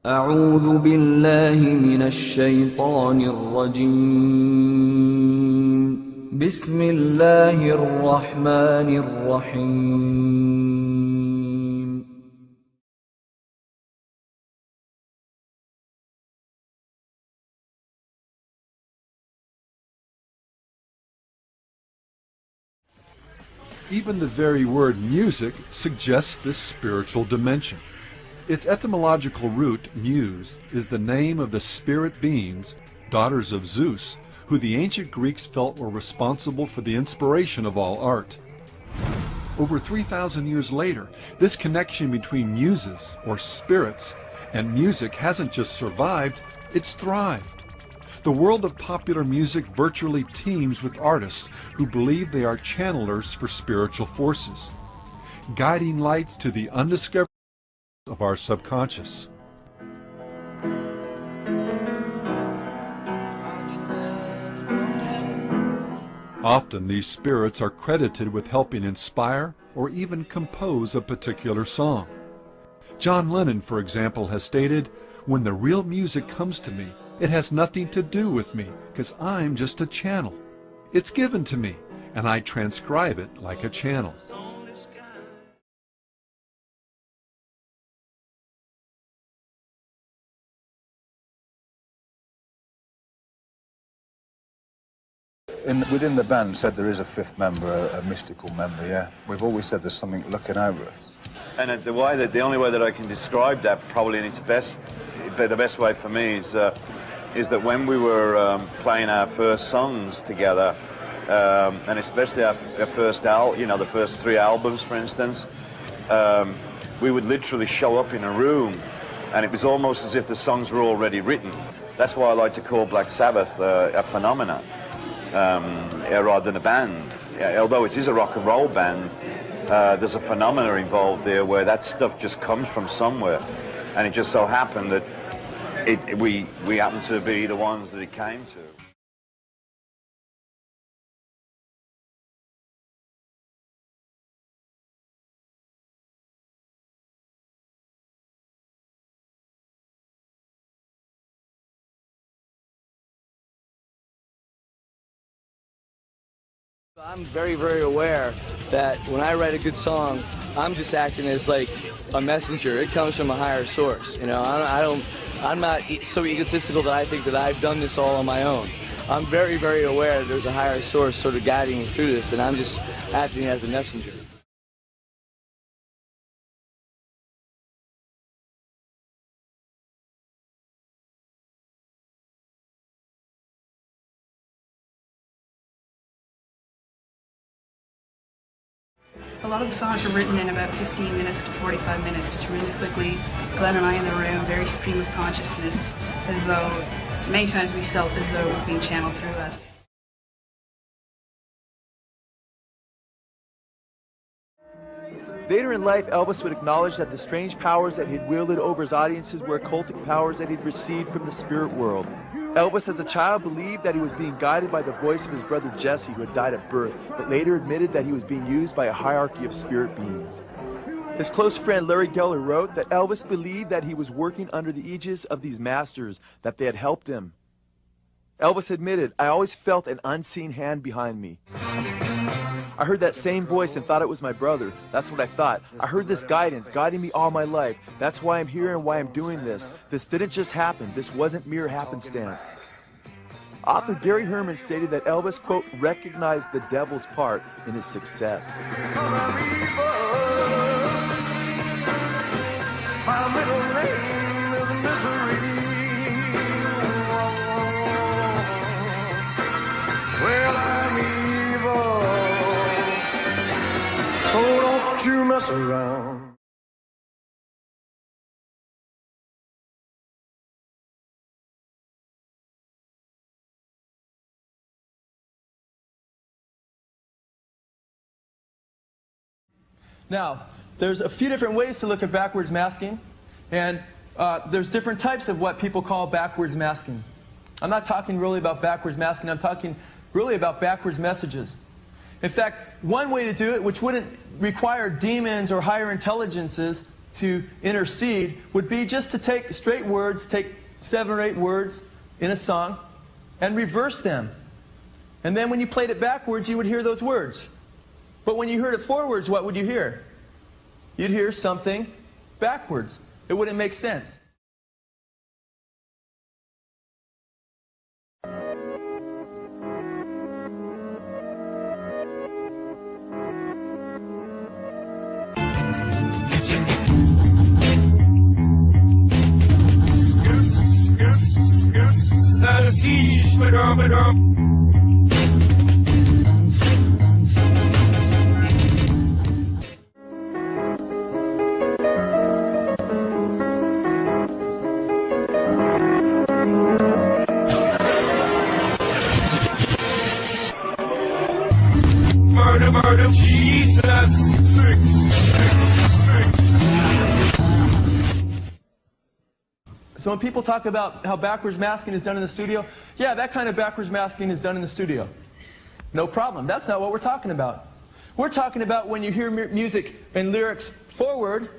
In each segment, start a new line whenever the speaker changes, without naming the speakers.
أعوذ بالله من الشيطان الرجيم بسم الله الرحمن الرحيم
Even the very word music suggests this spiritual dimension. Its etymological root, muse, is the name of the spirit beings, daughters of Zeus, who the ancient Greeks felt were responsible for the inspiration of all art. Over 3,000 years later, this connection between muses, or spirits, and music hasn't just survived, it's thrived. The world of popular music virtually teems with artists who believe they are channelers for spiritual forces, guiding lights to the undiscovered of our subconscious. Often these spirits are credited with helping inspire or even compose a particular song. John Lennon, for example, has stated, "When the real music comes to me, it has nothing to do with me, because I'm just a channel. It's given to me, and I transcribe it like a channel."
Within the band, said there is a fifth member, a mystical member, yeah. We've always said there's something looking over us.
And the only way that I can describe that, probably in its best, the best way for me is that when we were playing our first songs together, and especially our first the first 3 albums, for instance, we would literally show up in a room, and it was almost as if the songs were already written. That's why I like to call Black Sabbath a phenomenon. Rather than a band. Although it is a rock and roll band, there's a phenomena involved there where that stuff just comes from somewhere, and it just so happened that we happen to be the ones that it came to.
I'm very, very aware that when I write a good song, I'm just acting as like a messenger. It comes from a higher source. You know, I'm not so egotistical that I think that I've done this all on my own. I'm very, very aware that there's a higher source sort of guiding me through this, and I'm just acting as a messenger.
A lot of the songs were written in about 15 minutes to 45 minutes, just really quickly. Glenn and I in the room, very stream of consciousness, as though, many times we felt as though it was being channeled through us.
Later in life, Elvis would acknowledge that the strange powers that he'd wielded over his audiences were occultic powers that he'd received from the spirit world. Elvis as a child believed that he was being guided by the voice of his brother Jesse, who had died at birth, but later admitted that he was being used by a hierarchy of spirit beings. His close friend Larry Geller wrote that Elvis believed that he was working under the aegis of these masters, that they had helped him. Elvis admitted, "I always felt an unseen hand behind me. I heard that same voice and thought it was my brother. That's what I thought. I heard this guidance guiding me all my life. That's why I'm here and why I'm doing this. This didn't just happen. This wasn't mere happenstance." Author Gary Herman stated that Elvis, quote, recognized the devil's part in his success.
So don't you mess around.
Now, there's a few different ways to look at backwards masking, and there's different types of what people call backwards masking. I'm not talking really about backwards masking, I'm talking really about backwards messages. In fact, one way to do it, which wouldn't require demons or higher intelligences, to intercede would be just to take straight words, take 7 or 8 words in a song, and reverse them. And then when you played it backwards, you would hear those words. But when you heard it forwards, what would you hear? You'd hear something backwards. It wouldn't make sense.
Murder, murder, Jesus. 6, 6, 6.
So when people talk about how backwards masking is done in the studio, yeah, that kind of backwards masking is done in the studio. No problem. That's not what we're talking about. We're talking about when you hear music and lyrics forward,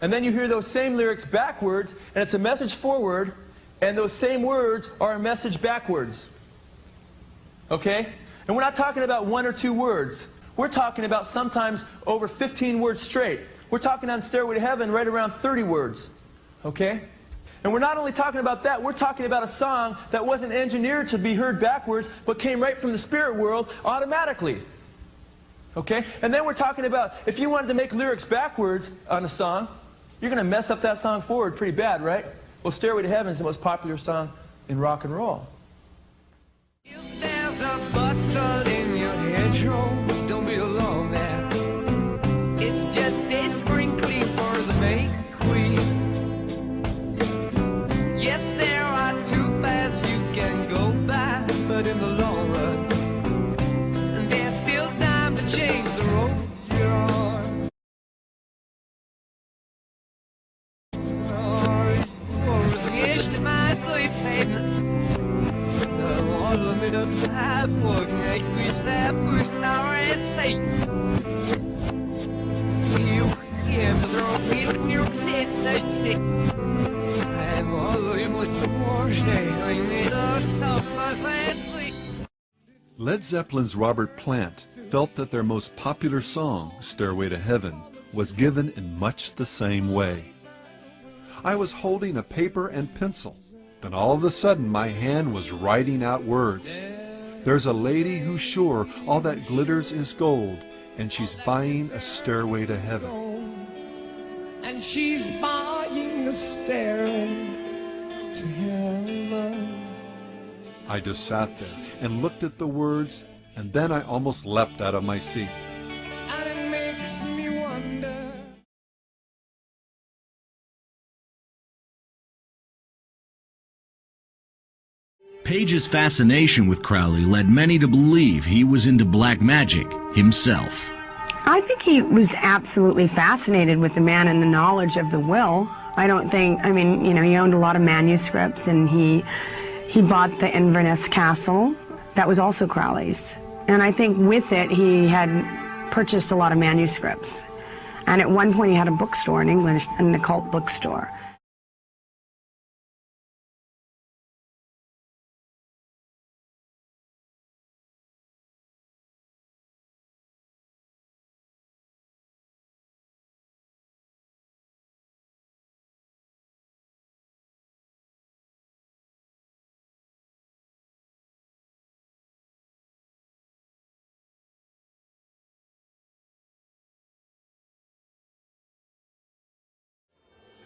and then you hear those same lyrics backwards, and it's a message forward, and those same words are a message backwards. Okay? And we're not talking about 1 or 2 words. We're talking about sometimes over 15 words straight. We're talking on Stairway to Heaven right around 30 words. Okay? And we're not only talking about that, we're talking about a song that wasn't engineered to be heard backwards, but came right from the spirit world automatically. Okay? And then we're talking about, if you wanted to make lyrics backwards on a song, you're going to mess up that song forward pretty bad, right? Well, Stairway to Heaven is the most popular song in rock and roll.
If there's a bustle in your hedgerow, don't be alone there. It's just a sprinkling for the May Queen. Yes, there are 2 paths you can go by, but in the long run, there's still time to change the road you're on.
Led Zeppelin's Robert Plant felt that their most popular song, Stairway to Heaven, was given in much the same way. I was holding a paper and pencil. Then all of a sudden my hand was writing out words. There's a lady who's sure all that glitters is gold, and she's buying a stairway to heaven.
And she's buying a stairway to heaven.
I just sat there and looked at the words, and then I almost leapt out of my seat.
And it makes me wonder.
Page's fascination with Crowley led many to believe he was into black magic himself.
I think he was absolutely fascinated with the man and the knowledge of the will. I don't think, I mean, you know, he owned a lot of manuscripts, and he bought the Inverness Castle. That was also Crowley's. And I think with it, he had purchased a lot of manuscripts. And at one point, he had a bookstore in English, an occult bookstore.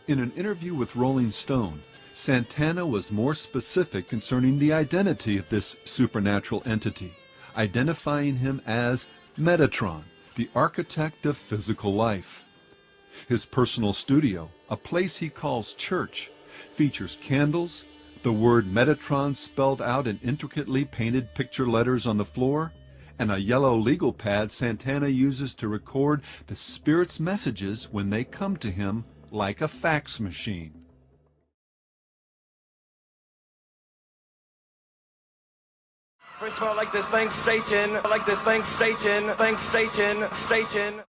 In an interview with Rolling Stone, Santana was more specific concerning the identity of this supernatural entity, identifying him as Metatron, the architect of physical life. His personal studio, a place he calls church, features candles, the word Metatron spelled out in intricately painted picture letters on the floor, and a yellow legal pad Santana uses to record the spirit's messages when they come to him like a fax machine.
First of all, I'd like to thank Satan. I'd like to thank Satan. Thanks, Satan. Satan.